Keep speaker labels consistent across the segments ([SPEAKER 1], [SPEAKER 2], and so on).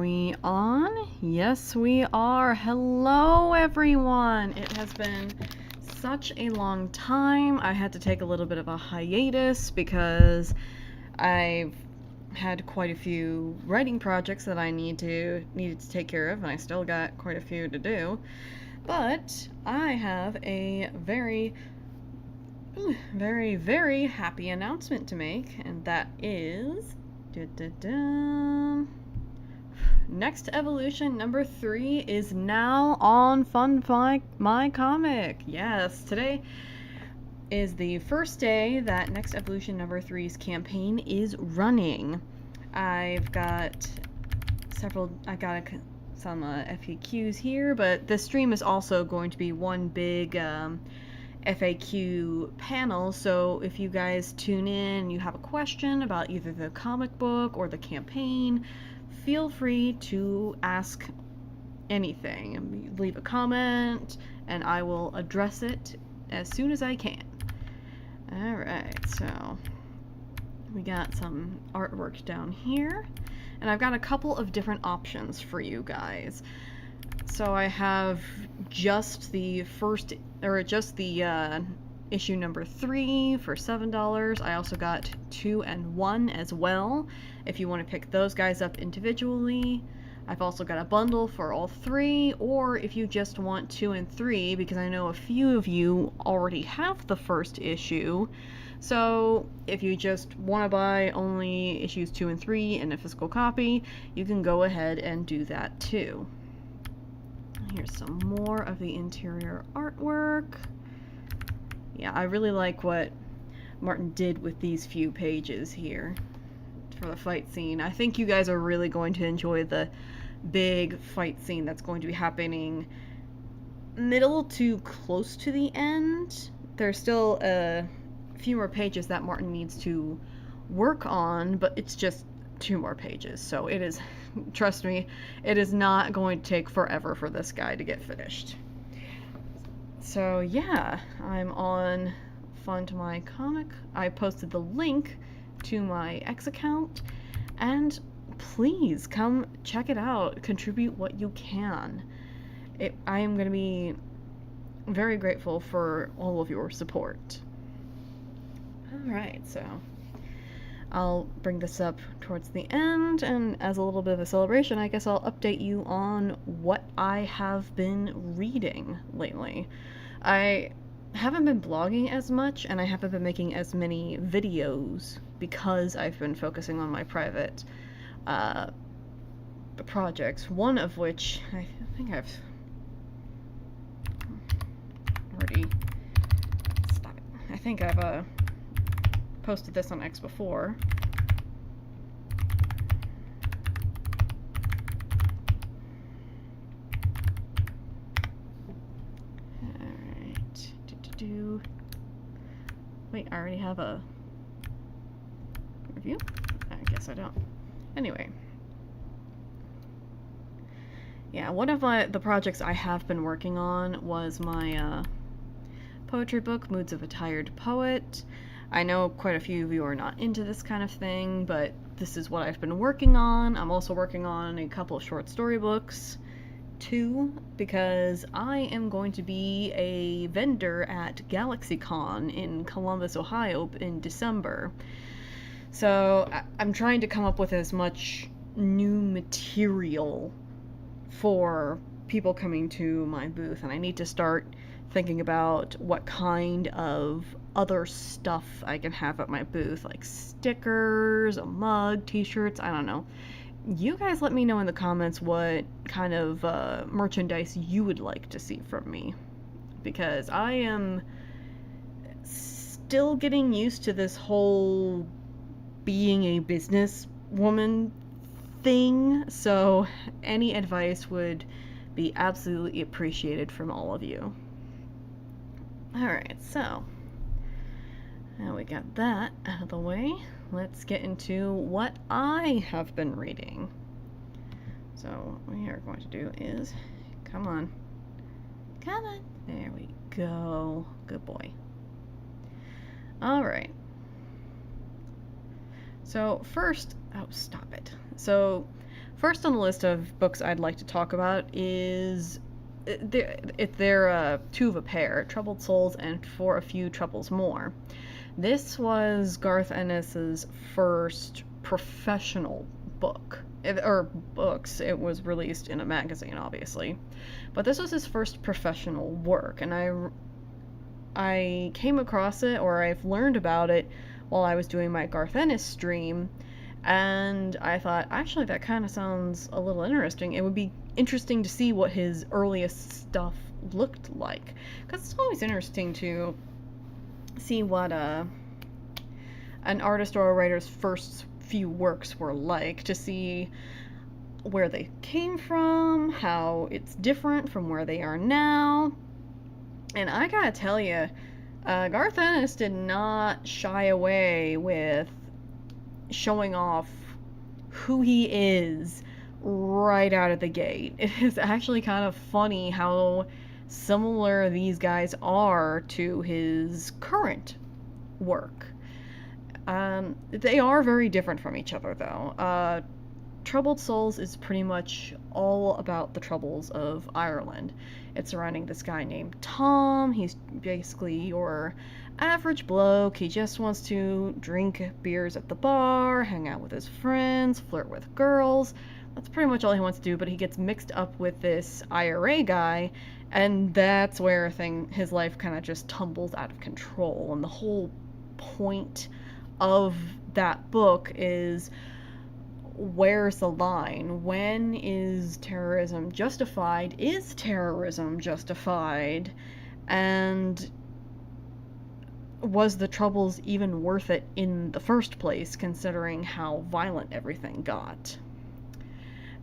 [SPEAKER 1] we on? Yes, we are. Hello, everyone. It has been such a long time. I had to take a little bit of a hiatus because I've had quite a few writing projects that I needed to take care of, and I still got quite a few to do. But I have a very, very happy announcement to make, and that is Next Evolution number 3 is now on My Comic. Yes, today is the first day that Next Evolution number 3's campaign is running. I've got some FAQs here, but the stream is also going to be one big FAQ panel, so if you guys tune in and you have a question about either the comic book or the campaign, feel free to ask anything. Leave a comment and I will address it as soon as I can. Alright, so we got some artwork down here, and I've got a couple of different options for you guys. So I have just the issue number 3 for $7. I also got 2 and 1 as well, if you want to pick those guys up individually. I've also got a bundle for all 3, or if you just want 2 and 3, because I know a few of you already have the first issue. So if you just want to buy only issues 2 and 3 in a physical copy, you can go ahead and do that too. Here's some more of the interior artwork. Yeah, I really like what Martin did with these few pages here for the fight scene. I think you guys are really going to enjoy the big fight scene that's going to be happening middle to close to the end. There's still a few more pages that Martin needs to work on, but it's just 2 more pages, so it is, trust me, it is not going to take forever for this guy to get finished. So yeah, I'm on Fund My Comic. I posted the link to my X account, and please come check it out. Contribute what you can. I am going to be very grateful for all of your support. Alright, so I'll bring this up towards the end, and as a little bit of a celebration, I guess I'll update you on what I have been reading lately. I haven't been blogging as much, and I haven't been making as many videos because I've been focusing on my private projects, one of which I think I've already... Stop it. I think I've posted this on X before. Alright. Wait, I already have a review? I guess I don't. Anyway. Yeah, one of the projects I have been working on was my poetry book, Moods of a Tired Poet. I know quite a few of you are not into this kind of thing, but this is what I've been working on. I'm also working on a couple of short story books, too, because I am going to be a vendor at GalaxyCon in Columbus, Ohio in December. So I'm trying to come up with as much new material for people coming to my booth, and I need to start thinking about what kind of other stuff I can have at my booth, like stickers, a mug, t-shirts, I don't know. You guys let me know in the comments what kind of merchandise you would like to see from me, because I am still getting used to this whole being a businesswoman thing, so any advice would be absolutely appreciated from all of you. Alright, so now we got that out of the way. Let's get into what I have been reading. So what we are going to do is, come on, there we go, good boy. Alright, so first, oh stop it. So First on the list of books I'd like to talk about is they're two of a pair, Troubled Souls and For a Few Troubles More. This was Garth Ennis's first professional book, or books. It was released in a magazine, obviously, but this was his first professional work, and I came across it, or I've learned about it while I was doing my Garth Ennis stream, and I thought, actually, that kind of sounds a little interesting. It would be interesting to see what his earliest stuff looked like, because it's always interesting to see what an artist or a writer's first few works were like, to see where they came from, how it's different from where they are now. And I gotta tell you, Garth Ennis did not shy away with showing off who he is right out of the gate. It is actually kind of funny how similar these guys are to his current work. They are very different from each other, though. Troubled Souls is pretty much all about the troubles of Ireland. It's surrounding this guy named Tom. He's basically your average bloke. He just wants to drink beers at the bar, hang out with his friends, flirt with girls. That's pretty much all he wants to do, but he gets mixed up with this IRA guy, and that's where his life kind of just tumbles out of control. And the whole point of that book is, where's the line? When is terrorism justified? Is terrorism justified? And was the Troubles even worth it in the first place, considering how violent everything got?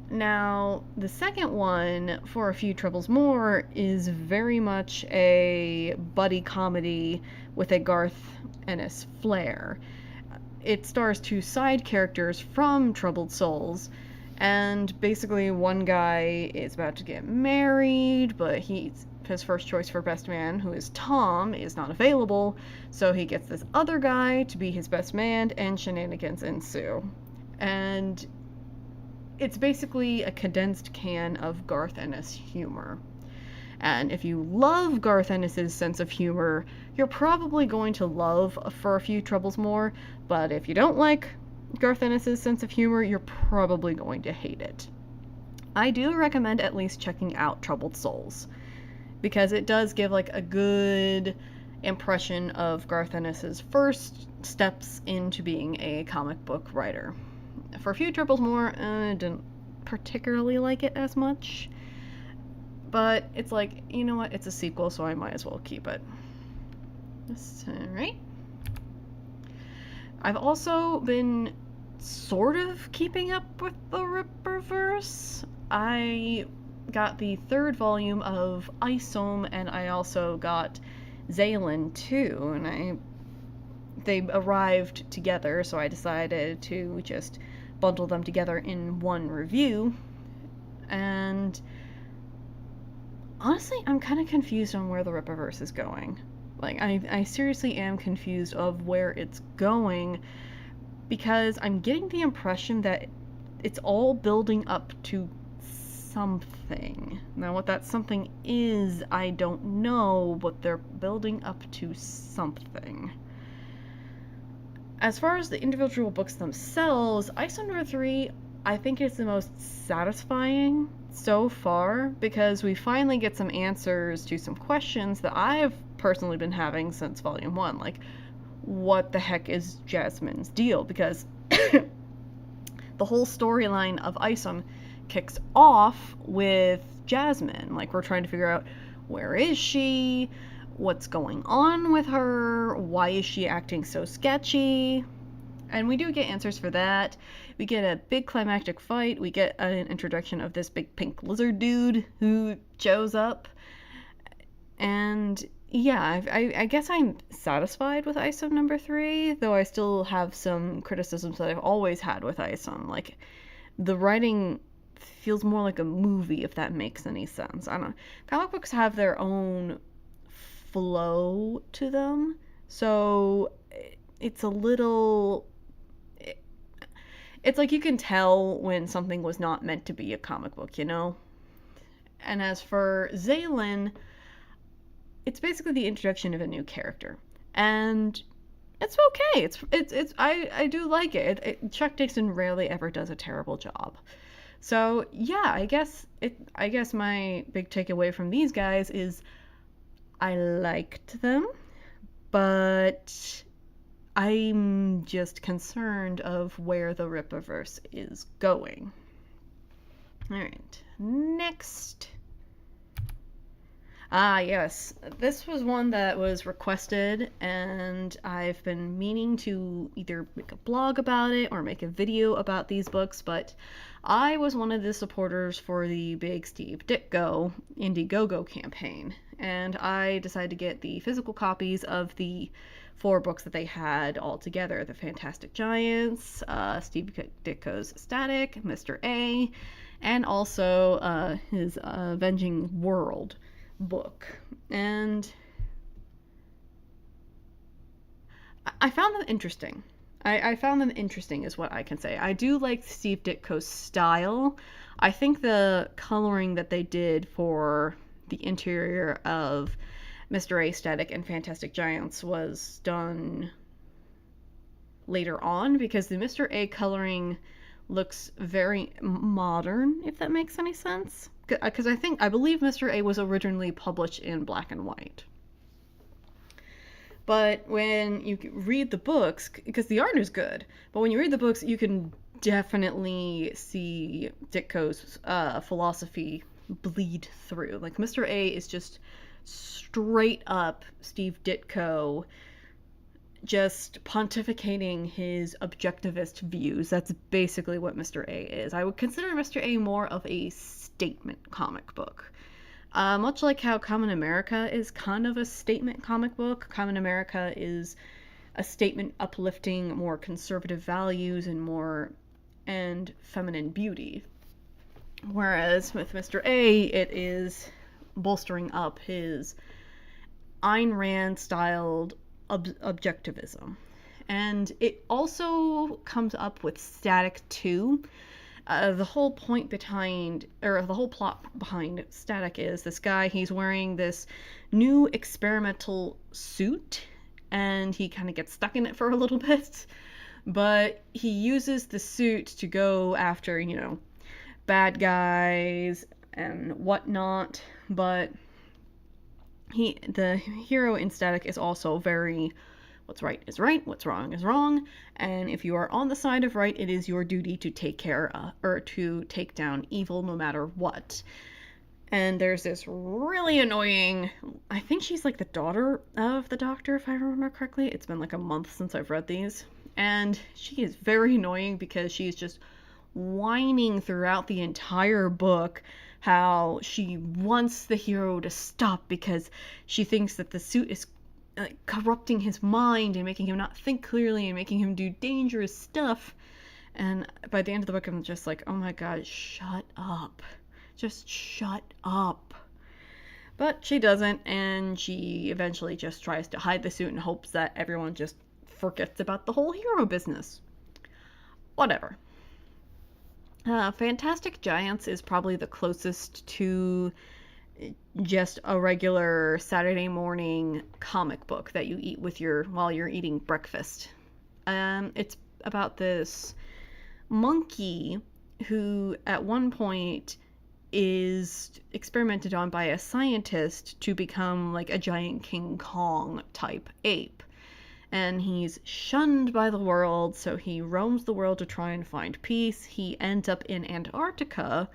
[SPEAKER 1] Now, the second one, For a Few Troubles More, is very much a buddy comedy with a Garth Ennis flair. It stars two side characters from Troubled Souls, and basically one guy is about to get married, but his first choice for best man, who is Tom, is not available, so he gets this other guy to be his best man, and shenanigans ensue. And it's basically a condensed can of Garth Ennis humor. And if you love Garth Ennis's sense of humor, you're probably going to love For a Few Troubles More, but if you don't like Garth Ennis's sense of humor, you're probably going to hate it. I do recommend at least checking out Troubled Souls, because it does give like a good impression of Garth Ennis's first steps into being a comic book writer. For a Few Troubles More, I didn't particularly like it as much, but it's like, you know what, it's a sequel, so I might as well keep it. Alright. I've also been sort of keeping up with the Ripperverse. I got the third volume of Isom, and I also got Zaylin too, and they arrived together, so I decided to just bundle them together in one review. And honestly, I'm kind of confused on where the Ripperverse is going. Like, I seriously am confused of where it's going, because I'm getting the impression that it's all building up to something. Now, what that something is, I don't know, but they're building up to something. As far as the individual books themselves, Isom number 3, I think is the most satisfying so far, because we finally get some answers to some questions that I've personally been having since volume 1, like, what the heck is Jasmine's deal? Because the whole storyline of Isom kicks off with Jasmine. Like, we're trying to figure out, where is she? What's going on with her? Why is she acting so sketchy? And we do get answers for that. We get a big climactic fight. We get an introduction of this big pink lizard dude who shows up. And yeah, I guess I'm satisfied with Isom number 3, though I still have some criticisms that I've always had with Isom. Like, the writing feels more like a movie, if that makes any sense. I don't know. Comic books have their own flow to them, so it's a little... it's like you can tell when something was not meant to be a comic book, you know? And as for Zaylin, it's basically the introduction of a new character. And it's okay. I do like it. Chuck Dixon rarely ever does a terrible job. So yeah, I guess my big takeaway from these guys is I liked them, but I'm just concerned of where the Rippaverse is going. All right, next. Ah, yes. This was one that was requested, and I've been meaning to either make a blog about it or make a video about these books, but I was one of the supporters for the big Steve Ditko Indiegogo campaign, and I decided to get the physical copies of the 4 books that they had all together: The Fantastic Giants, Steve Ditko's Static, Mr. A, and also his Avenging World book. And I found them interesting. I found them interesting is what I can say. I do like Steve Ditko's style. I think the coloring that they did for the interior of Mr. A, Static, and Fantastic Giants was done later on, because the Mr. A coloring looks very modern, if that makes any sense. Because I believe Mr. A was originally published in black and white. But when you read the books, because the art is good, but when you read the books, you can definitely see Ditko's philosophy bleed through. Like, Mr. A is just straight up Steve Ditko, just pontificating his objectivist views. That's basically what Mr. A is. I would consider Mr. A more of a statement comic book. Much like how Common America is kind of a statement comic book, Common America is a statement uplifting more conservative values and feminine beauty. Whereas with Mr. A, it is bolstering up his Ayn Rand styled objectivism. And it also comes up with Static 2. The whole plot behind Static is this guy, he's wearing this new experimental suit, and he kind of gets stuck in it for a little bit, but he uses the suit to go after, bad guys and whatnot, but the hero in Static is also very, what's right is right, what's wrong is wrong, and if you are on the side of right, it is your duty to to take down evil no matter what. And there's this really annoying, I think she's like the daughter of the Doctor, if I remember correctly. It's been like a month since I've read these, and she is very annoying because she's just whining throughout the entire book how she wants the hero to stop because she thinks that the suit is corrupting his mind and making him not think clearly and making him do dangerous stuff. And by the end of the book, I'm just like, oh my god, shut up. Just shut up. But she doesn't, and she eventually just tries to hide the suit in hopes that everyone just forgets about the whole hero business. Whatever. Fantastic Giants is probably the closest to just a regular Saturday morning comic book that you eat while you're eating breakfast. It's about this monkey who at one point is experimented on by a scientist to become like a giant King Kong type ape. And he's shunned by the world, so he roams the world to try and find peace. He ends up in Antarctica,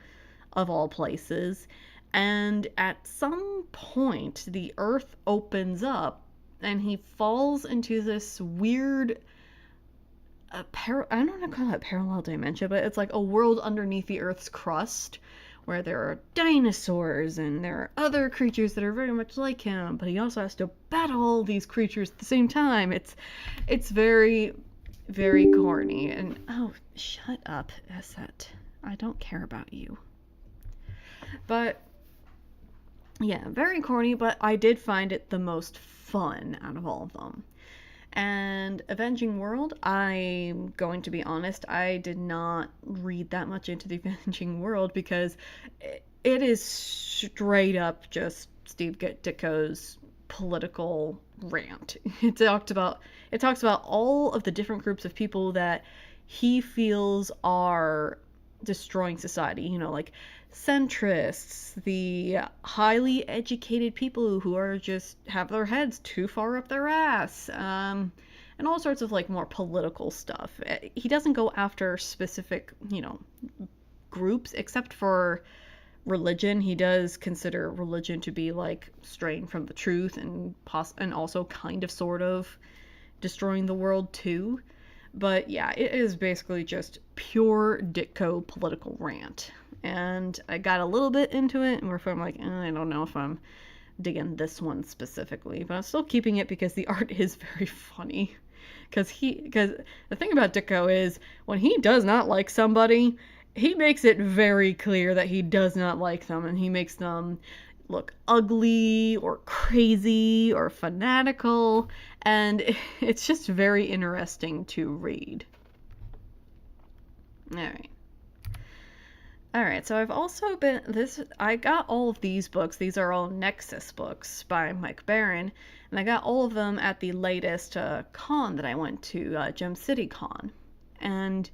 [SPEAKER 1] of all places, and at some point the earth opens up and he falls into this weird I don't want to call it parallel dimension, but it's like a world underneath the earth's crust where there are dinosaurs and there are other creatures that are very much like him, but he also has to battle all these creatures at the same time. It's very, very corny. And oh, shut up, Esset. I don't care about you. But yeah, very corny, but I did find it the most fun out of all of them. And Avenging World, I'm going to be honest, I did not read that much into the Avenging World because it is straight up just Steve Ditko's political rant. It talks about all of the different groups of people that he feels are destroying society, like centrists, the highly educated people who are just have their heads too far up their ass, and all sorts of like more political stuff. He doesn't go after specific, groups except for religion. He does consider religion to be like straying from the truth and also kind of sort of destroying the world too. But yeah, it is basically just pure Ditko political rant. And I got a little bit into it, and I'm like, I don't know if I'm digging this one specifically, but I'm still keeping it because the art is very funny. Because the thing about Ditko is when he does not like somebody, he makes it very clear that he does not like them, and he makes them look ugly or crazy or fanatical, and it's just very interesting to read. Alright, so I've also I got all of these books. These are all Nexus books by Mike Baron, and I got all of them at the latest con that I went to, Gem City Con. And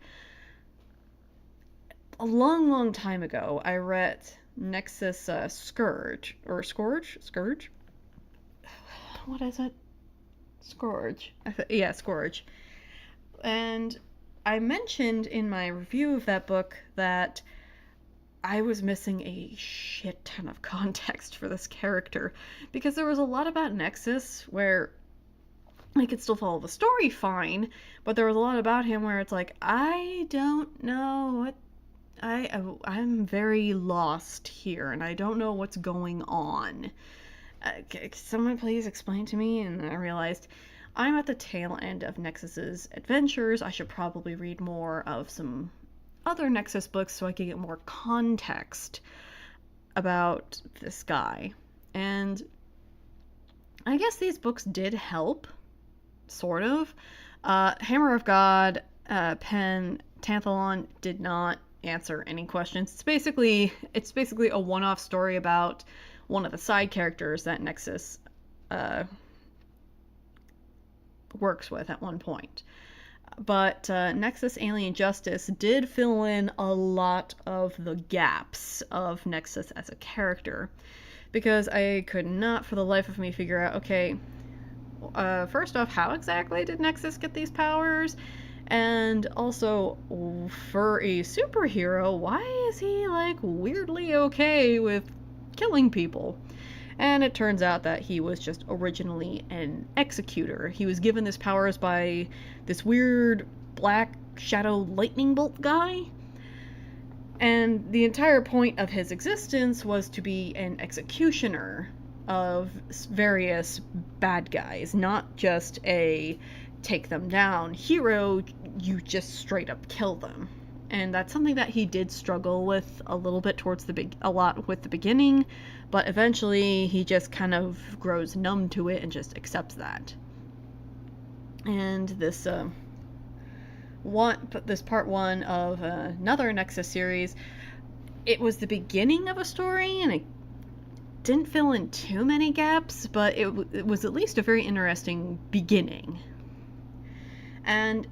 [SPEAKER 1] a long, long time ago, I read Nexus Scourge. Scourge? What is it? Scourge. Yeah, Scourge. And I mentioned in my review of that book that I was missing a shit ton of context for this character, because there was a lot about Nexus where I could still follow the story fine, but there was a lot about him where it's like, I don't know what I'm very lost here, and I don't know what's going on. Can someone please explain to me? And I realized I'm at the tail end of Nexus's adventures. I should probably read more of some other Nexus books so I can get more context about this guy. And I guess these books did help, sort of. Hammer of God, Panthalon did not answer any questions. It's basically a one-off story about one of the side characters that Nexus works with at one point. But Nexus Alien Justice did fill in a lot of the gaps of Nexus as a character, because I could not for the life of me figure out, okay, first off, how exactly did Nexus get these powers? And also, for a superhero, why is he like weirdly okay with killing people? And it turns out that he was just originally an executor. He was given his powers by this weird black shadow lightning bolt guy. And the entire point of his existence was to be an executioner of various bad guys, not just a take them down hero, you just straight up kill them. And that's something that he did struggle with a little bit a lot with the beginning, but eventually he just kind of grows numb to it and just accepts that. And this part one of another Nexus series, it was the beginning of a story, and it didn't fill in too many gaps, but it was at least a very interesting beginning. And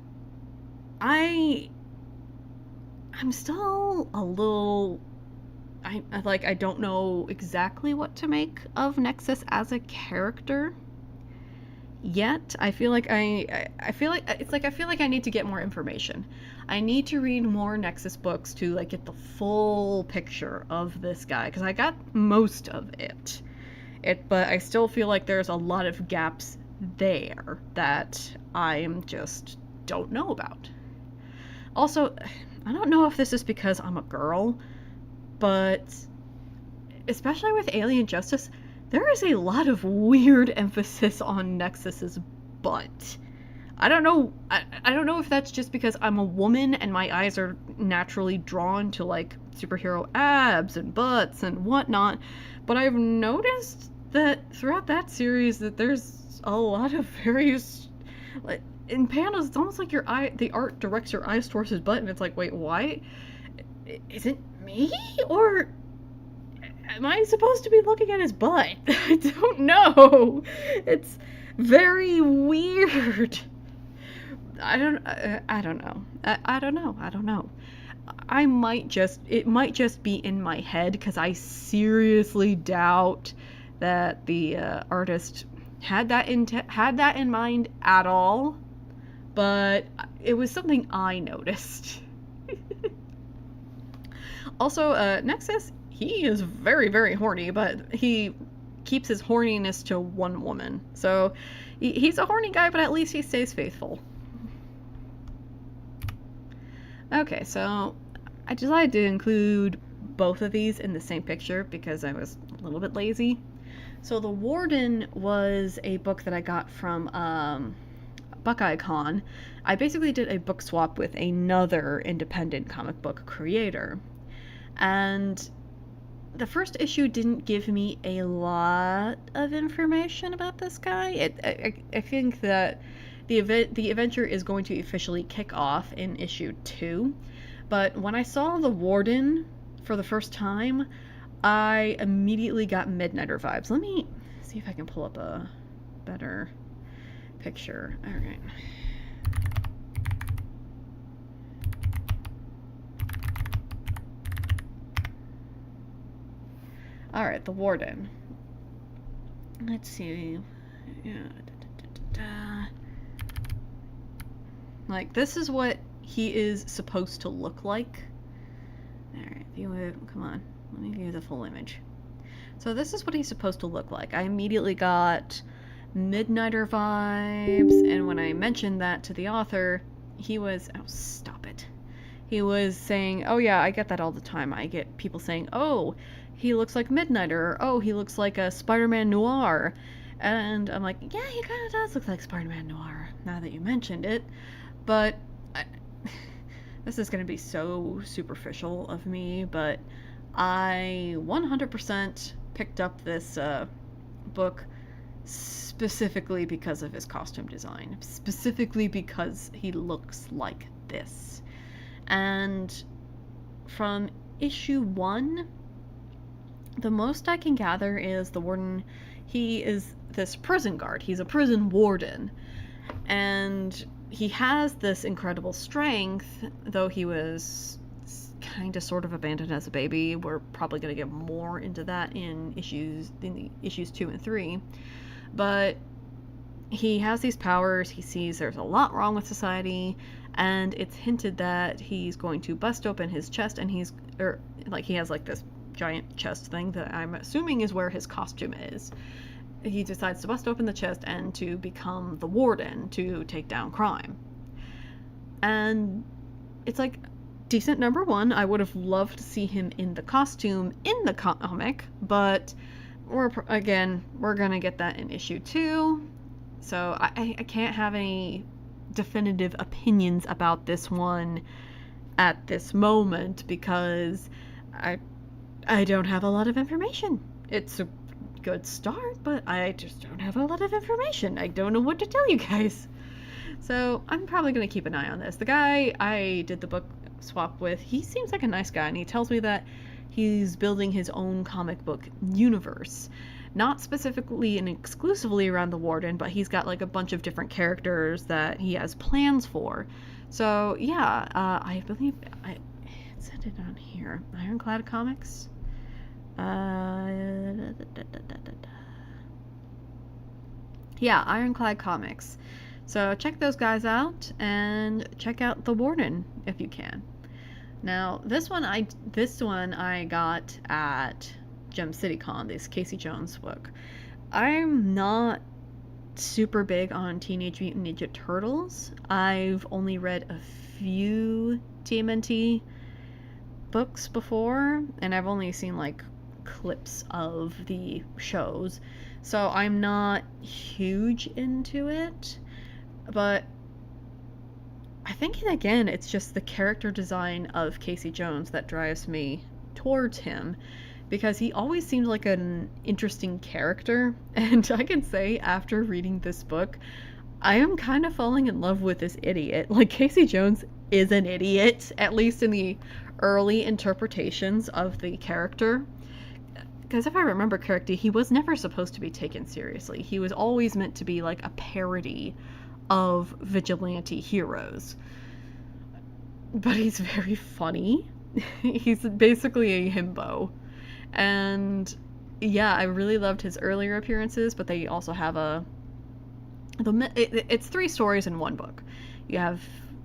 [SPEAKER 1] I'm still a little, I don't know exactly what to make of Nexus as a character yet. I feel like I feel like I need to get more information. I need to read more Nexus books to like get the full picture of this guy, because I got most of it. But I still feel like there's a lot of gaps there that I just don't know about. Also, I don't know if this is because I'm a girl, but especially with Alien Justice, there is a lot of weird emphasis on Nexus's butt. I don't know if that's just because I'm a woman and my eyes are naturally drawn to like superhero abs and butts and whatnot, but I've noticed that throughout that series that there's a lot of Like, in pandas, it's almost like the art directs your eyes towards his butt, and it's like, wait, why? Is it me? Or am I supposed to be looking at his butt? I don't know. It's very weird. I don't know. I don't know. I don't know. It might just be in my head, because I seriously doubt that the artist had that in mind at all, but it was something I noticed. Also, Nexus, he is very, very horny, but he keeps his horniness to one woman. So he's a horny guy, but at least he stays faithful. Okay, so I decided to include both of these in the same picture because I was a little bit lazy. So The Warden was a book that I got from Buckeye Con. I basically did a book swap with another independent comic book creator. And the first issue didn't give me a lot of information about this guy. I think that the adventure is going to officially kick off in issue 2. But when I saw The Warden for the first time, I immediately got Midnighter vibes. Let me see if I can pull up a better picture. Alright. Alright, The Warden. Let's see. Yeah. Like, this is what he is supposed to look like. Alright, view it. Come on. Let me view the full image. So this is what he's supposed to look like. I immediately got Midnighter vibes, and when I mentioned that to the author, he was... Oh, stop it. He was saying, oh yeah, I get that all the time. I get people saying, oh, he looks like Midnighter, or oh, he looks like a Spider-Man Noir. And I'm like, yeah, he kind of does look like Spider-Man Noir, now that you mentioned it. But this is going to be so superficial of me, but I 100% picked up this book specifically because of his costume design. Specifically because he looks like this. And from issue 1, the most I can gather is the Warden, he is this prison guard. He's a prison warden. And he has this incredible strength, though he was kind of sort of abandoned as a baby. We're probably going to get more into that in issues 2 and 3. But he has these powers. He sees there's a lot wrong with society, and it's hinted that he's going to bust open his chest, and he has like this giant chest thing that I'm assuming is where his costume is. He decides to bust open the chest and to become the Warden to take down crime. And it's like decent number 1. I would have loved to see him in the costume in the comic, but we're gonna get that in issue 2. So I can't have any definitive opinions about this one at this moment because I don't have a lot of information. It's a good start, but I just don't have a lot of information. I don't know what to tell you guys. So I'm probably going to keep an eye on this. The guy I did the book swap with, he seems like a nice guy, and he tells me that he's building his own comic book universe. Not specifically and exclusively around the Warden, but he's got like a bunch of different characters that he has plans for. So yeah, I believe it said it on here. Ironclad Comics. Yeah, Ironclad Comics. So check those guys out, and check out The Warden if you can. Now, this one I got at Gem City Con, this Casey Jones book. I'm not super big on Teenage Mutant Ninja Turtles. I've only read a few TMNT books before, and I've only seen like clips of the shows, so I'm not huge into it. But I think, again, it's just the character design of Casey Jones that drives me towards him, because he always seemed like an interesting character. And I can say, after reading this book, I am kind of falling in love with this idiot. Like, Casey Jones is an idiot, at least in the early interpretations of the character. Because if I remember correctly, he was never supposed to be taken seriously. He was always meant to be like a parody of vigilante heroes. But he's very funny. He's basically a himbo. And yeah, I really loved his earlier appearances, but they also have it's 3 stories in one book. You have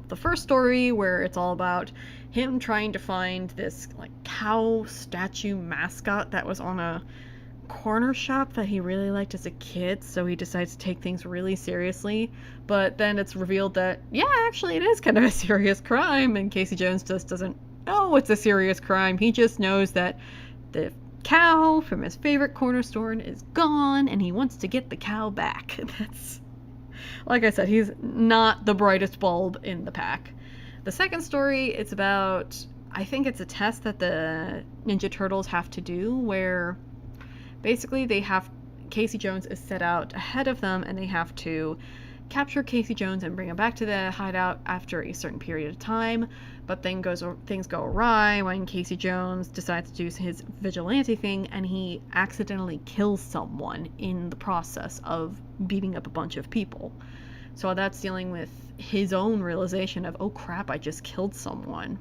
[SPEAKER 1] the first story where it's all about him trying to find this like cow statue mascot that was on a corner shop that he really liked as a kid, so he decides to take things really seriously. But then it's revealed that, yeah, actually it is kind of a serious crime, and Casey Jones just doesn't know it's a serious crime. He just knows that the cow from his favorite corner store is gone, and he wants to get the cow back. That's, like I said, he's not the brightest bulb in the pack. The second story, it's about, I think it's a test that the Ninja Turtles have to do, where basically Casey Jones is set out ahead of them, and they have to capture Casey Jones and bring him back to the hideout after a certain period of time. But then things go awry when Casey Jones decides to do his vigilante thing, and he accidentally kills someone in the process of beating up a bunch of people. So that's dealing with his own realization of, oh crap, I just killed someone.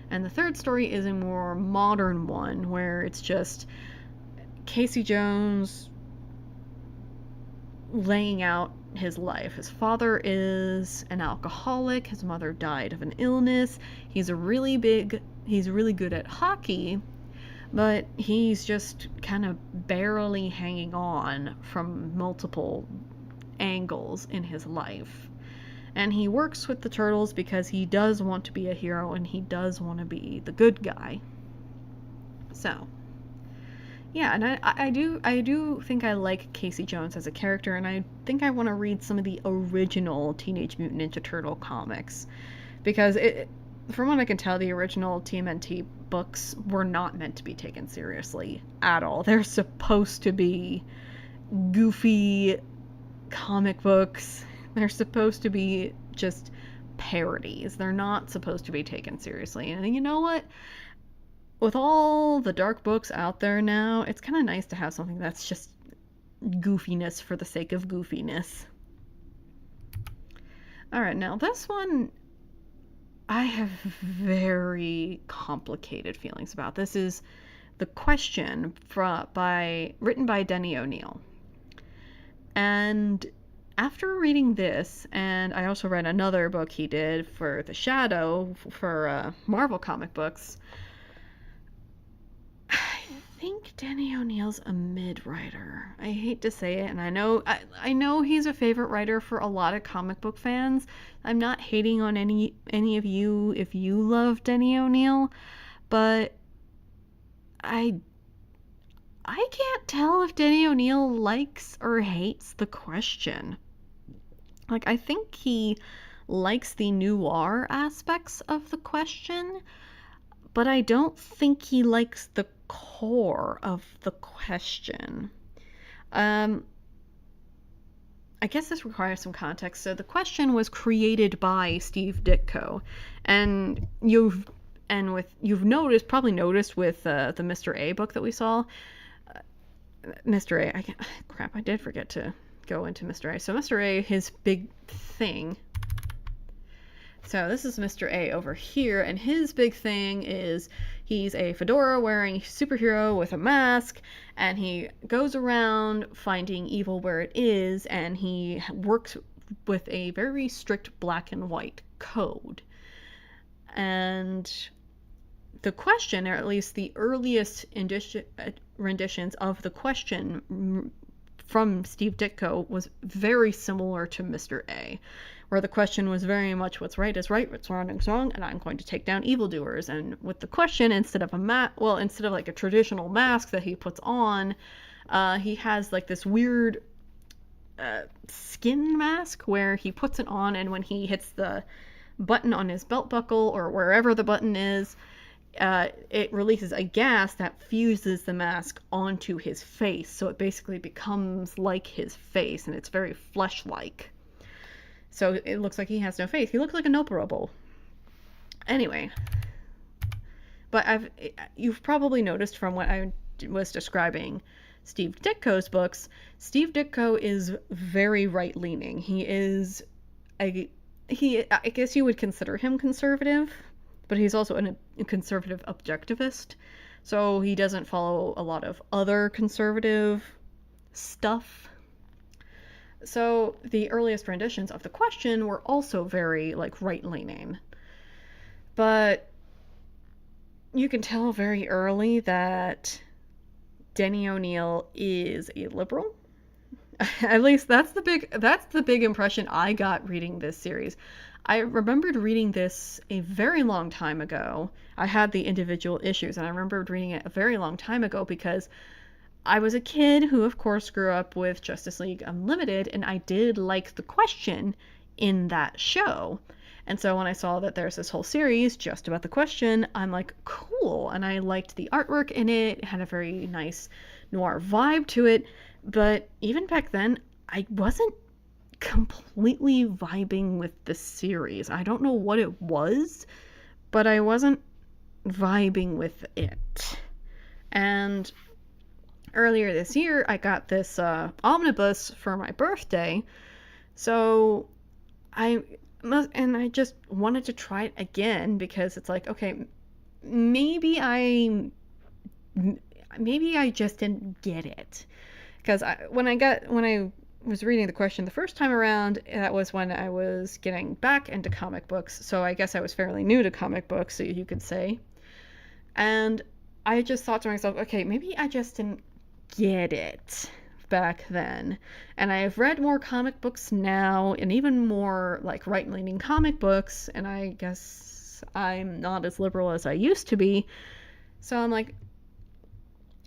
[SPEAKER 1] And the third story is a more modern one, where it's just Casey Jones laying out his life. His father is an alcoholic. His mother died of an illness. He's really good at hockey, but he's just kind of barely hanging on from multiple angles in his life. And he works with the Turtles because he does want to be a hero and he does want to be the good guy. So, yeah, and I do think I like Casey Jones as a character, and I think I want to read some of the original Teenage Mutant Ninja Turtle comics, because from what I can tell, the original TMNT books were not meant to be taken seriously at all. They're supposed to be goofy comic books. They're supposed to be just parodies. They're not supposed to be taken seriously. And you know what? With all the dark books out there now, it's kind of nice to have something that's just goofiness for the sake of goofiness. Alright, now this one I have very complicated feelings about. This is The Question written by Denny O'Neil. And after reading this, and I also read another book he did for The Shadow for Marvel comic books, I think Denny O'Neil's a mid-writer. I hate to say it, and I know he's a favorite writer for a lot of comic book fans. I'm not hating on any of you if you love Denny O'Neil, but I can't tell if Denny O'Neil likes or hates The Question. Like, I think he likes the noir aspects of The Question, but I don't think he likes the core of The Question. I guess this requires some context. So The Question was created by Steve Ditko, and you've probably noticed with the Mr. A book that we saw. Mr. A, I did forget to go into Mr. A. So Mr. A, his big thing. So this is Mr. A over here, and his big thing is he's a fedora wearing superhero with a mask, and he goes around finding evil where it is, and he works with a very strict black and white code. And The Question, or at least the earliest renditions of The Question from Steve Ditko, was very similar to Mr. A, where the question was very much what's right is right, what's wrong is wrong, and I'm going to take down evildoers. And with The Question, instead of like a traditional mask that he puts on, he has like this weird skin mask where he puts it on, and when he hits the button on his belt buckle or wherever the button is, it releases a gas that fuses the mask onto his face, so it basically becomes like his face, and it's very flesh-like. So it looks like he has no faith. He looks like a Nopperable. Anyway, but you've probably noticed from what I was describing Steve Ditko's books, Steve Ditko is very right-leaning. I guess you would consider him conservative, but he's also a conservative objectivist. So he doesn't follow a lot of other conservative stuff. So the earliest renditions of the question were also very, like, right-leaning. But you can tell very early that Denny O'Neil is a liberal. At least that's the big impression I got reading this series. I remembered reading this a very long time ago. I had the individual issues, and I remembered reading it a very long time ago because I was a kid who, of course, grew up with Justice League Unlimited, and I did like the question in that show. And so when I saw that there's this whole series just about the question, I'm like, cool. And I liked the artwork in it. It had a very nice noir vibe to it. But even back then, I wasn't completely vibing with the series. I don't know what it was, but I wasn't vibing with it. And earlier this year, I got this omnibus for my birthday. So I just wanted to try it again because it's like, okay, maybe I just didn't get it. Because when I was reading the question the first time around, that was when I was getting back into comic books. So I guess I was fairly new to comic books, so you could say. And I just thought to myself, okay, maybe I just didn't get it back then. And I've read more comic books now, and even more like right-leaning comic books, and I guess I'm not as liberal as I used to be. So I'm like,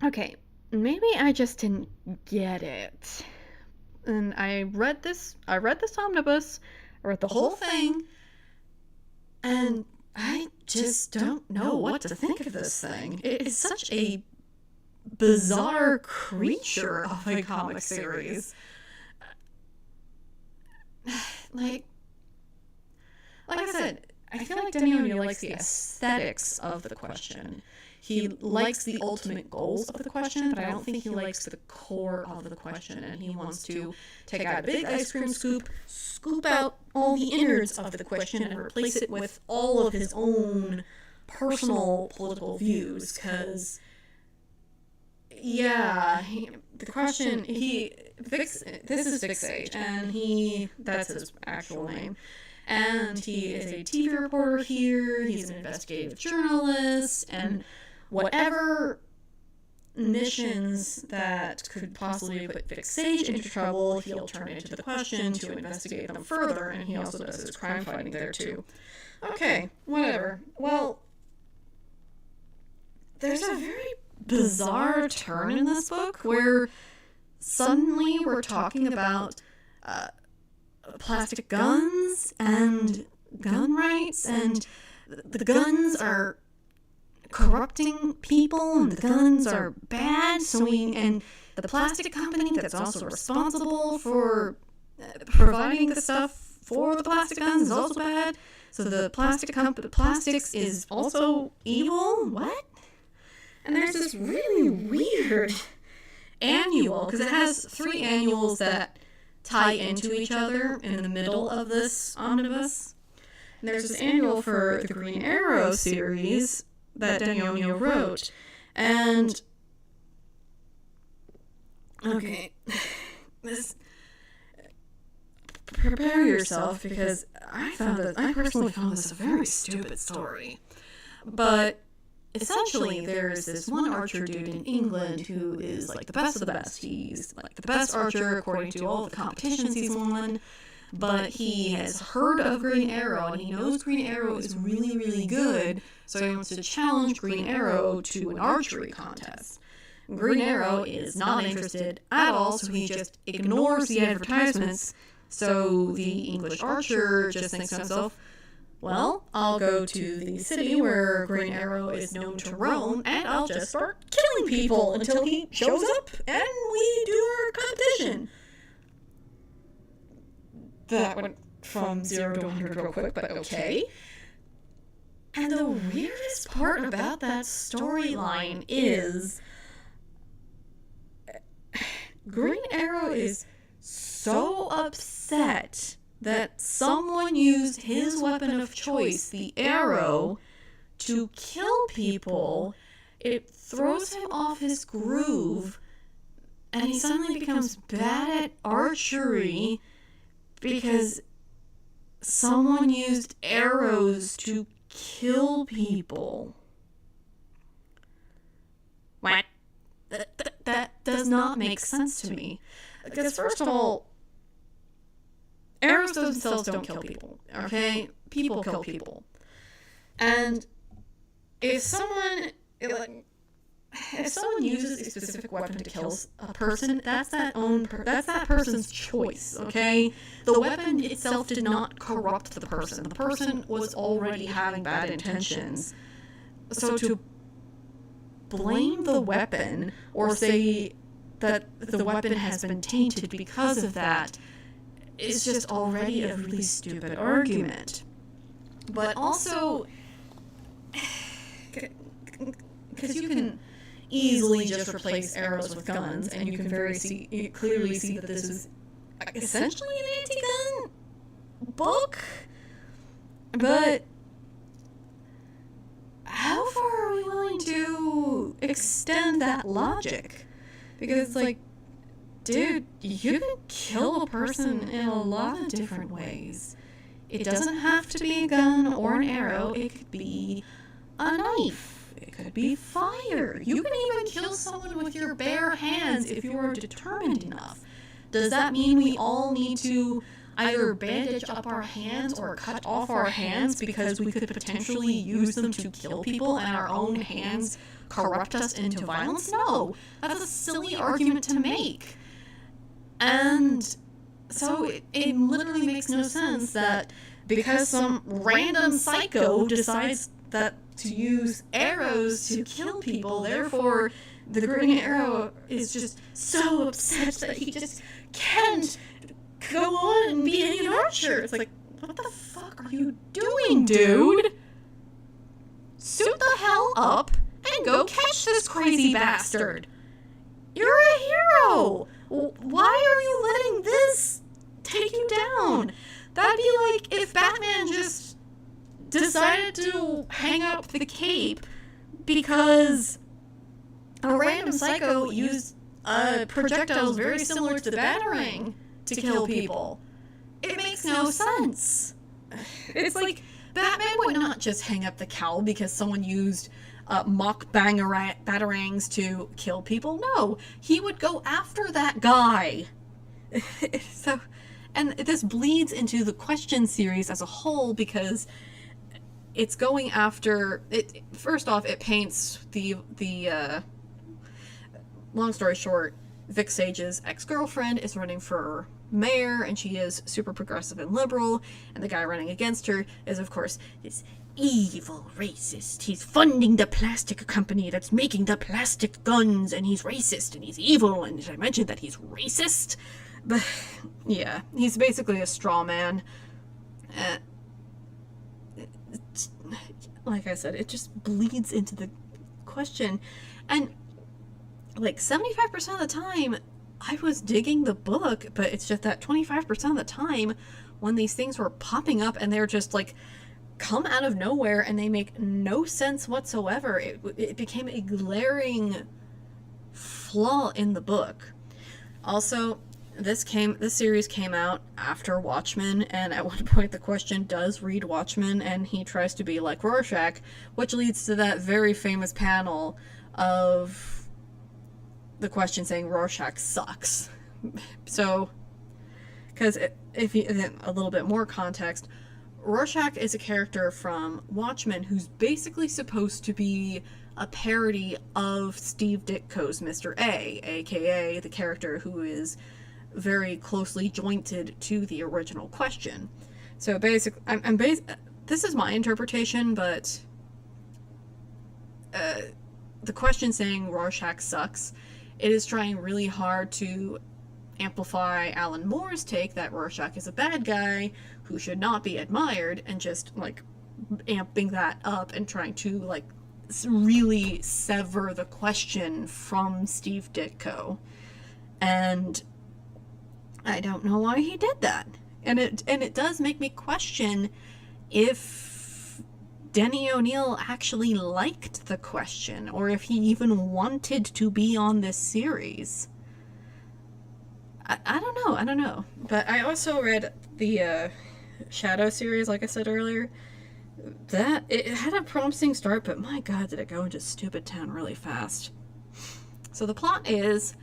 [SPEAKER 1] okay, maybe I just didn't get it. And I read this omnibus, I read the whole thing, and I just don't know what to think of this thing. It is such a bizarre creature of a comic series. Like I said, I feel like Denny O'Neil likes the aesthetics of the question. He likes the ultimate goals of the question, but I don't think he likes the core of the question, and he wants to take out a big ice cream scoop out all the innards of the question, and replace it with all of his own personal political views, because yeah, the question, this is Vic Sage, and that's his actual name, and he is a TV reporter here, he's an investigative journalist, and whatever missions that could possibly put Vic Sage into trouble, he'll turn into the question to investigate them further, and he also does his crime fighting there too. Okay, whatever. Well, there's a very bizarre turn in this book where suddenly we're talking about plastic guns and gun rights, and the guns are corrupting people, and the guns are bad, and the plastic company that's also responsible for providing the stuff for the plastic guns is also bad, so the plastics is also evil? What? And there's this really weird annual, because it has 3 annuals that tie into each other in the middle of this omnibus. And there's this annual for the Green Arrow series that Denny O'Neil wrote, and okay, prepare yourself, because I personally found this a very stupid story, but essentially there's this one archer dude in England who is like the best of the best. He's like the best archer according to all the competitions he's won, but he has heard of Green Arrow, and he knows Green Arrow is really, really good, so he wants to challenge Green Arrow to an archery contest. Green Arrow is not interested at all, so he just ignores the advertisements, so the English archer just thinks to himself, well, I'll go to the city where Green Arrow is known to roam, and I'll just start killing people until he shows up, and we do our competition. That would
[SPEAKER 2] from 0 to 100 real quick, but okay. And the weirdest part about that storyline is Green Arrow is so upset that someone used his weapon of choice, the arrow, to kill people. It throws him off his groove, and he suddenly becomes bad at archery because someone used arrows to kill people. What? That does not make sense to me. Because first of all, arrows themselves don't kill people, okay? People kill people. And if someone uses a specific weapon to kill a person, that's that person's choice, okay? The weapon itself did not corrupt the person. The person was already having bad intentions. So to blame the weapon or say that the weapon has been tainted because of that is just already a really stupid argument. But also, because you can easily just replace arrows with guns, and you can clearly see that this is essentially an anti-gun book. But how far are we willing to extend that logic? Because, like, dude, you can kill a person in a lot of different ways. It doesn't have to be a gun or an arrow. It could be a knife. It could be fire. You can even kill someone with your bare hands if you are determined enough. Does that mean we all need to either bandage up our hands or cut off our hands because we could potentially use them to kill people and our own hands corrupt us into violence? No, that's a silly argument to make. And so it literally makes no sense that because some random psycho decides that to use arrows to kill people, therefore the Green Arrow is just so upset that he just can't go on and be an archer. It's like, what the fuck are you doing, dude? Suit the hell up and go catch this crazy bastard. You're a hero. Why are you letting this take you down? That'd be like if Batman just decided to hang up the cape because a random psycho used projectiles very similar to the Batarang to kill people. It makes no sense. It's like Batman would not just hang up the cowl because someone used mock batarangs to kill people. No, he would go after that guy. So, and this bleeds into the question series as a whole because it's going after it. First off, it paints the long story short, Vic Sage's ex-girlfriend is running for mayor, and she is super progressive and liberal, and the guy running against her is, of course, this evil racist. He's funding the plastic company that's making the plastic guns, and he's racist, and he's evil, and did I mention that he's racist? But, yeah, he's basically a straw man. Like I said, it just bleeds into the question, and like 75% of the time I was digging the book, but it's just that 25% of the time when these things were popping up and they're just like come out of nowhere and they make no sense whatsoever, it became a glaring flaw in the book. Also, this series came out after Watchmen, and at one point the question does read Watchmen, and he tries to be like Rorschach, which leads to that very famous panel of the question saying Rorschach sucks. So, because if you a little bit more context, Rorschach is a character from Watchmen who's basically supposed to be a parody of Steve Ditko's Mr. A, aka the character who is very closely jointed to the original question. So basically, this is my interpretation, but the question saying Rorschach sucks, it is trying really hard to amplify Alan Moore's take that Rorschach is a bad guy
[SPEAKER 1] who should not be admired, and just like amping that up and trying to like really sever the question from Steve Ditko. And I don't know why he did that. And it does make me question if Denny O'Neil actually liked the question, or if he even wanted to be on this series. I don't know. But I also read the Shadow series, like I said earlier. That it had a promising start, but my god, did it go into stupid town really fast. So the plot is,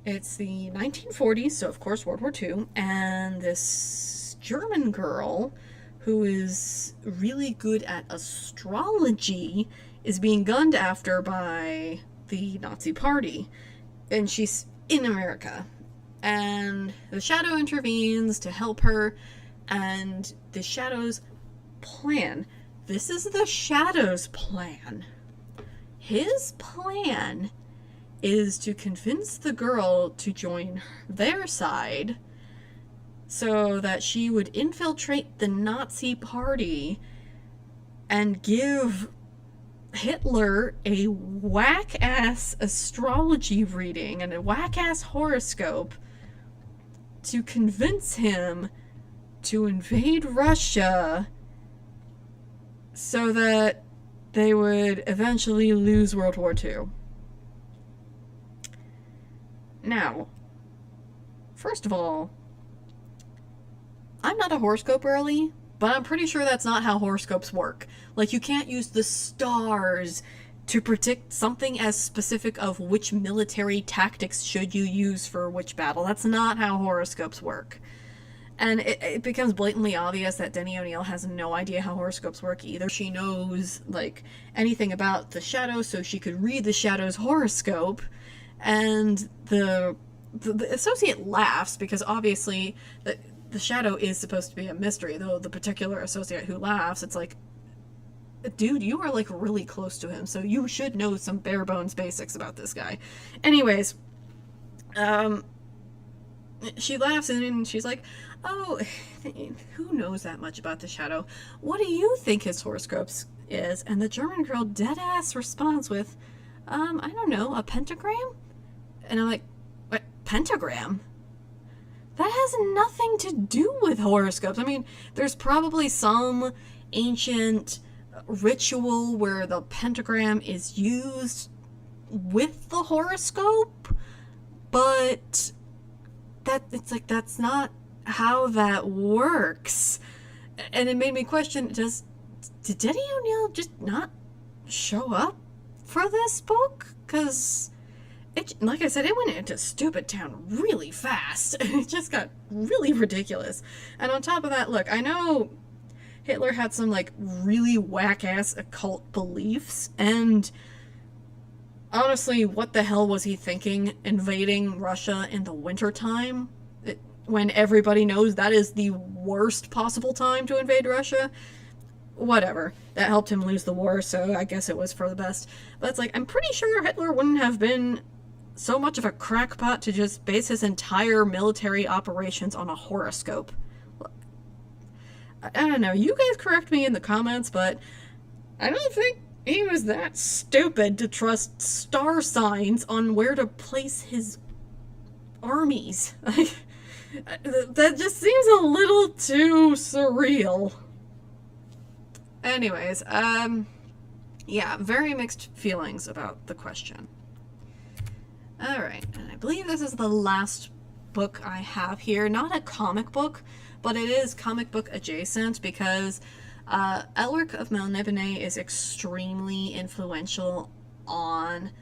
[SPEAKER 1] it's the 1940s, so of course World War II, and this German girl who is really good at astrology is being gunned after by the Nazi Party, and she's in America. And the Shadow intervenes to help her, and the Shadow's plan. This is the Shadow's plan. His plan is to convince the girl to join their side so that she would infiltrate the Nazi Party and give Hitler a whack-ass astrology reading and a whack-ass horoscope to convince him to invade Russia so that they would eventually lose World War II. Now, first of all, I'm not a horoscope girly, but I'm pretty sure that's not how horoscopes work. Like, you can't use the stars to predict something as specific of which military tactics should you use for which battle. That's not how horoscopes work. And it becomes blatantly obvious that Denny O'Neil has no idea how horoscopes work either. She knows, like, anything about the Shadow, so she could read the Shadow's horoscope, and the associate laughs, because obviously the Shadow is supposed to be a mystery, though the particular associate who laughs, it's like, dude, you are, like, really close to him, so you should know some bare bones basics about this guy. Anyways, she laughs and she's like, oh, who knows that much about the Shadow? What do you think his horoscopes is? And the German girl deadass responds with, I don't know, a pentagram? And I'm like, what, pentagram? That has nothing to do with horoscopes. I mean, there's probably some ancient ritual where the pentagram is used with the horoscope, but it's like, that's not how that works. And it made me question, did Denny O'Neil just not show up for this book? Because like I said, it went into stupid town really fast. It just got really ridiculous. And on top of that, look, I know Hitler had some, like, really whack-ass occult beliefs, and honestly, what the hell was he thinking invading Russia in the wintertime? When everybody knows that is the worst possible time to invade Russia? Whatever. That helped him lose the war, so I guess it was for the best. But it's like, I'm pretty sure Hitler wouldn't have been so much of a crackpot to just base his entire military operations on a horoscope. I don't know, you guys correct me in the comments, but I don't think he was that stupid to trust star signs on where to place his armies. That just seems a little too surreal. Anyways, yeah, very mixed feelings about the question. Alright, and I believe this is the last book I have here. Not a comic book, but it is comic book adjacent, because Elric of Melniboné is extremely influential on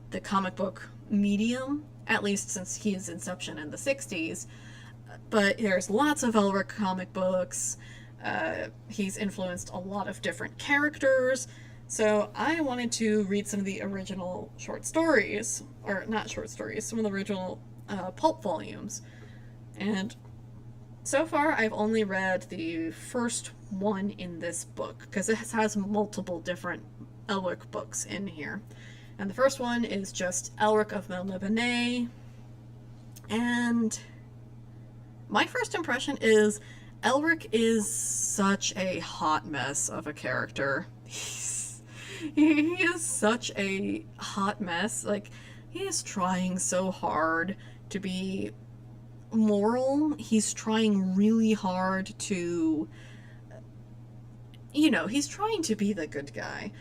[SPEAKER 1] the comic book medium, at least since his inception in the 60s. But there's lots of Elric comic books. He's influenced a lot of different characters. So I wanted to read some of the original short stories, or not short stories, some of the original pulp volumes. And so far I've only read the first one in this book, because it has multiple different Elric books in here. And the first one is just Elric of Melniboné, and
[SPEAKER 2] my first impression is Elric is such a hot mess of a character. He is such a hot mess. Like, he is trying so hard to be moral. He's trying really hard to, he's trying to be the good guy.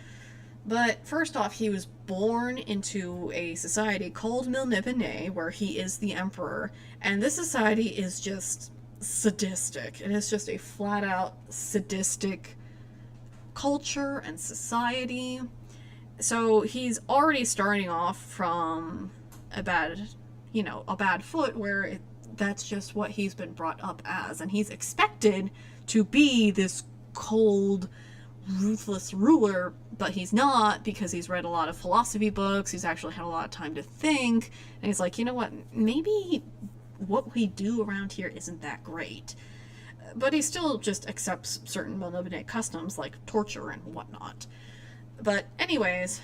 [SPEAKER 2] But first off, he was born into a society called Melniboné, where he is the emperor, and this society is just sadistic. It is just a flat-out sadistic culture and society. So he's already starting off from a bad foot, where that's just what he's been brought up as, and he's expected to be this cold, ruthless ruler, but he's not, because he's read a lot of philosophy books, he's actually had a lot of time to think, and he's like, you know what, maybe what we do around here isn't that great. But he still just accepts certain Melniboné customs, like torture and whatnot. But anyways,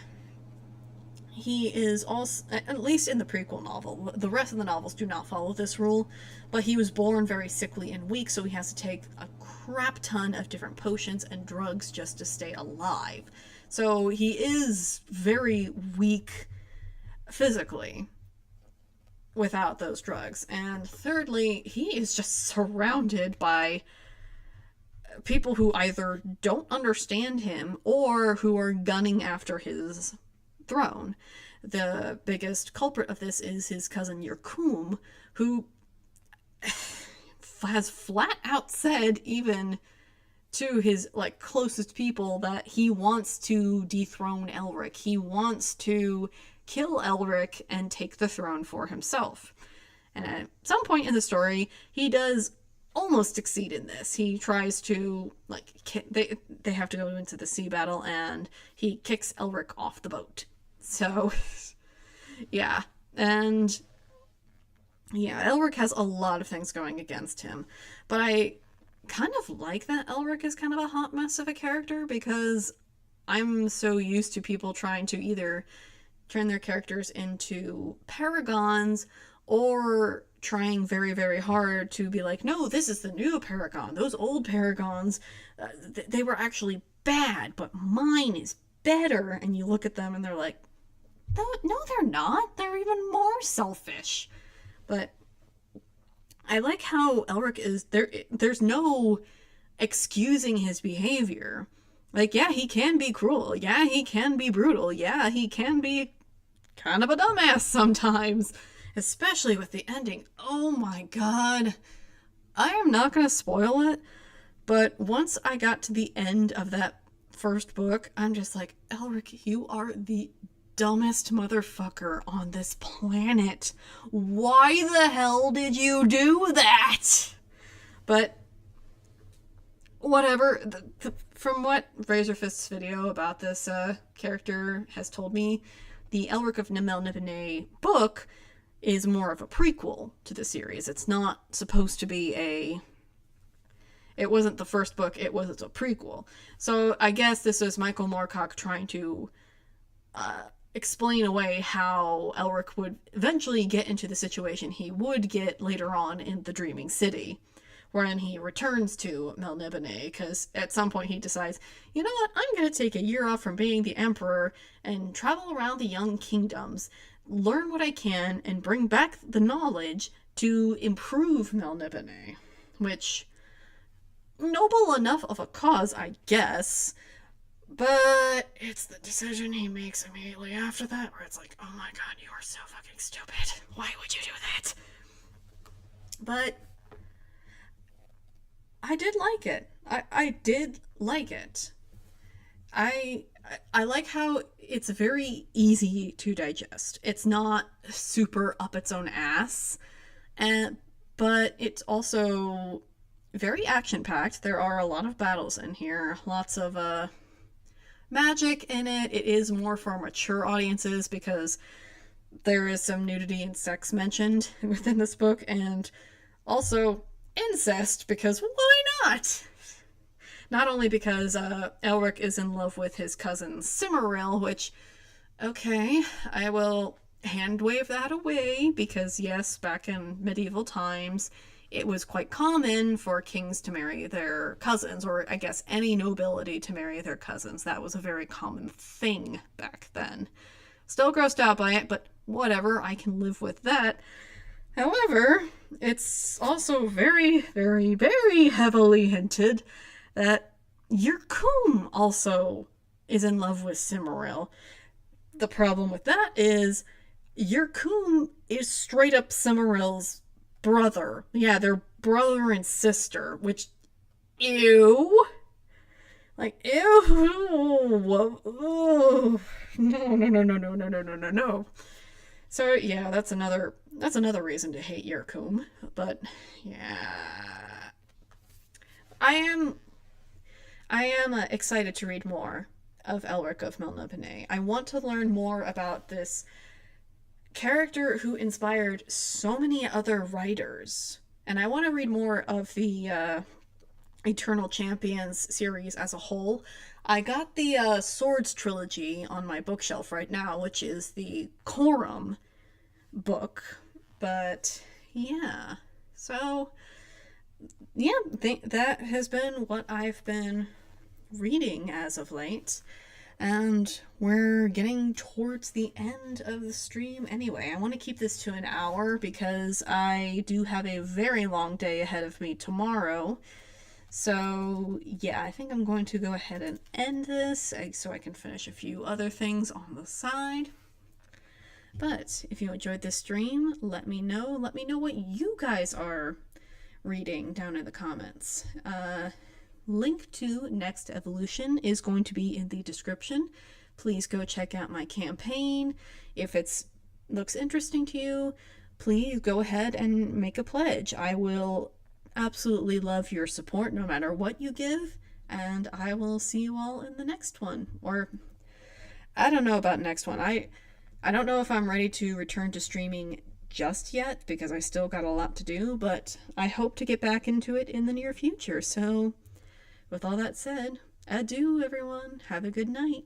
[SPEAKER 2] he is also, at least in the prequel novel, the rest of the novels do not follow this rule, but he was born very sickly and weak, so he has to take a crap ton of different potions and drugs just to stay alive. So he is very weak physically without those drugs. And thirdly, he is just surrounded by people who either don't understand him or who are gunning after his throne. The biggest culprit of this is his cousin Yurkum, who has flat out said, even to his closest people, that he wants to dethrone Elric. He wants to kill Elric and take the throne for himself. And at some point in the story, he does almost succeed in this. He tries to, they have to go into the sea battle, and he kicks Elric off the boat. So, yeah. And, yeah, Elric has a lot of things going against him. But I kind of like that Elric is kind of a hot mess of a character, because I'm so used to people trying to either turn their characters into paragons, or trying very, very hard to be like, no, this is the new paragon. Those old paragons, they were actually bad, but mine is better. And you look at them and they're like, no, they're not. They're even more selfish. But I like how Elric is there. There's no excusing his behavior. Like, yeah, he can be cruel. Yeah, he can be brutal. Yeah, he can be kind of a dumbass sometimes. Especially with the ending. Oh my god. I am not going to spoil it, but once I got to the end of that first book, I'm just like, Elric, you are the dumbest motherfucker on this planet. Why the hell did you do that? But whatever. From what Razorfist's video about this character has told me, the Elric of Melniboné book is more of a prequel to the series. It's not supposed to be it wasn't the first book, it was a prequel. So I guess this is Michael Moorcock trying to explain away how Elric would eventually get into the situation he would get later on in the Dreaming City, when he returns to Melniboné, because at some point he decides, you know what, I'm going to take a year off from being the emperor and travel around the Young Kingdoms, learn what I can, and bring back the knowledge to improve Melniboné. Which, noble enough of a cause, I guess, but it's the decision he makes immediately after that where it's like, oh my god, you are so fucking stupid. Why would you do that? But I did like it. I did like it. I like how it's very easy to digest. It's not super up its own ass, but it's also very action-packed. There are a lot of battles in here, lots of magic in it. It is more for mature audiences because there is some nudity and sex mentioned within this book, and also incest, because why not? Not only because Elric is in love with his cousin Cimmeril, which, okay, I will hand wave that away, because yes, back in medieval times, it was quite common for kings to marry their cousins, or I guess any nobility to marry their cousins. That was a very common thing back then. Still grossed out by it, but whatever, I can live with that. However, it's also very, very, very heavily hinted that Yurkum also is in love with Cimoril. The problem with that is Yurkum is straight up Cimaril's brother. Yeah, they're brother and sister, which, ew. Like, ew. No, no, no, no, no, no, no, no, no, no. So yeah, that's another reason to hate Yurkum. But yeah, I am excited to read more of Elric of Melniboné. I want to learn more about this character who inspired so many other writers, and I want to read more of the Eternal Champions series as a whole. I got the Swords trilogy on my bookshelf right now, which is the Corum book. But yeah, so yeah, that has been what I've been reading as of late. And we're getting towards the end of the stream anyway. I want to keep this to an hour because I do have a very long day ahead of me tomorrow. So yeah, I think I'm going to go ahead and end this so I can finish a few other things on the side. But if you enjoyed this stream, let me know. Let me know what you guys are reading down in the comments. Link to Next Evolution is going to be in the description. Please go check out my campaign. If it looks interesting to you, please go ahead and make a pledge. I will absolutely love your support no matter what you give, and I will see you all in the next one. Or, I don't know about next one. I don't know if I'm ready to return to streaming just yet because I still got a lot to do, but I hope to get back into it in the near future. So with all that said, adieu everyone, have a good night.